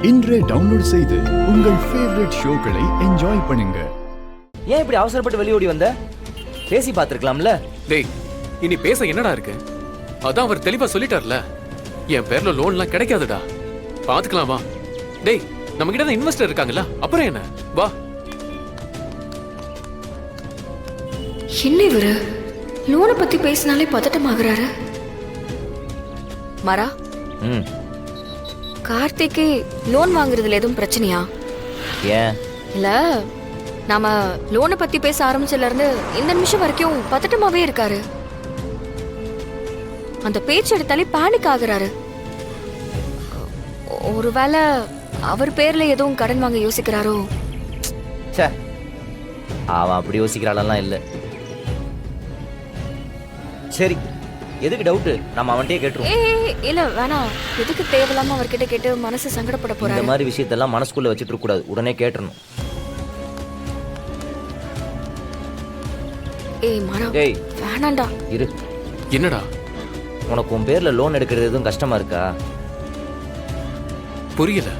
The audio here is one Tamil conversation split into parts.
இன்றே டவுன்லோட் செய்து உங்கள் ஃபேவரட் ஷோக்களை என்ஜாய் பண்ணுங்க. ஏன் இப்படி அவசரப்பட்டு வெளியோடி வந்த? பேசி பார்த்திருக்கலாம்ல. டேய், இனி பேச என்னடா இருக்கு? அதான் அவர் தெளிவா சொல்லிட்டார்ல, என் பேர்ல லோன்லாம் கிடைக்காதுடா, பாத்துக்கலாம் வா. டேய், நம்ம கிட்ட தான் இன்வெஸ்டர் இருக்காங்கல்ல, அப்புறம் என்ன, வா. என்ன இவரு லோனை பத்தி பேசினாலே பதட்டமாகறாரு. மரா, கார்த்திக்கு லோன் வாங்குறதுல எதுவும் பிரச்சனையா? ஏன் இல்ல, நாம லோனை பத்தி பேச ஆரம்பிச்சதுல இருந்து இந்த நிமிஷம் வரைக்கும் பதட்டமாவே இருக்காரு. அந்த பேச்சு எடுத்தாலே பேனிக் ஆகுறாரு. ஒருவேளை அவர் பேர்ல எதுவும் கடன் வாங்க யோசிக்கிறாரோ? அவன் அப்படி யோசிக்கிறாளெல்லாம் இல்ல. சரி, எதுக்கு டவுட்? நம்ம அவன்கிட்டயே கேட்டுருவோம். இல்ல வேணாம், எதுக்கு தேவையில்லாம அவர்கிட்ட கேட்டு மனசு சங்கடப்பட போறாரு. இந்த மாதிரி விஷயத்தெல்லாம் மனசுக்குள்ள வச்சிட்டு இருக்க கூடாது, உடனே கேட்டுறணும். மரா, வேணாண்டா. இரு. என்னடா? உனக்கு உன் பேர்ல லோன் எடுக்கிறது எதுவும் கஷ்டமா இருக்கா? புரியல.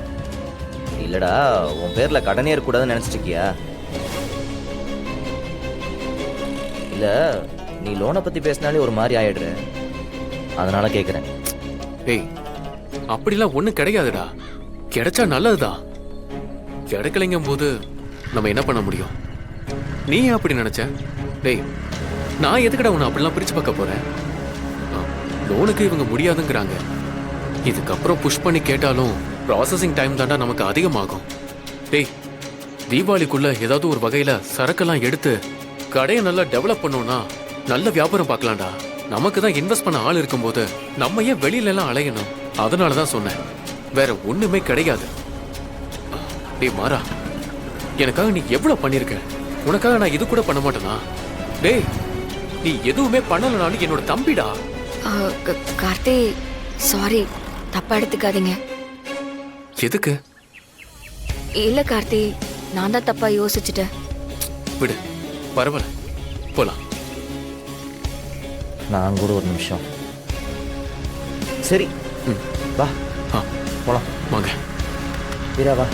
இல்லடா, உன் பேர்ல கடனே இருக்கக்கூடாதுன்னு நினைச்சிட்டு இருக்கியா? இல்ல, நீ லோனை பத்தி பேசினாலே ஒரு மாதிரி ஆயிடுற, அதனால கேக்குறேன். ஏய், அப்படிலாம் ஒண்ணும் கிடையாதுடா. கிடைச்சா நல்லதுதான், கிடைக்கலைங்கும் போது நம்ம என்ன பண்ண முடியும்? நீ ஏன் அப்படி நினைச்ச? டேய், நான் எதுக்குடா உன்னை அப்படிலாம் பிரிச்சு பார்க்க போறேன்? லோனுக்கு இவங்க முடியாதுங்கிறாங்க. இதுக்கப்புறம் புஷ் பண்ணி கேட்டாலும் ப்ராசஸிங் டைம் தாண்டா நமக்கு அதிகமாகும். டேய், தீபாவளிக்குள்ள ஏதாவது ஒரு வகையில சரக்கெல்லாம் எடுத்து கடையை நல்லா டெவலப் பண்ணோம்னா நல்ல வியாபாரம் பார்க்கலாம்டா. நமக்கு தான் இன்வெஸ்ட் பண்ண ஆள் இருக்கும்போது நம்ம ஏன் வெளியில எல்லாம் அலையணும்? அதனால தான் சொன்னேன், வேற ஒண்ணுமே கிடையாது. டேய் மாறா, எனக்காக நீ எவ்வளவு பண்ணிருக்க, உனக்காக நான் இது கூட பண்ண மாட்டேனா? டேய், நீ எதுவுமே பண்ணலனாலும் என்னோட தம்பிடா. கார்த்தி, சாரி, தப்பா எடுத்துக்காதீங்க. எதுக்கு? இல்ல கார்த்தி, நான் தான் தப்பா யோசிச்சுட்டேன். விடு, பரவாயில்ல, போலாம். நான் கூட ஒரு நிமிஷம். சரி, வா போலாம் வாங்க. வீரா வா.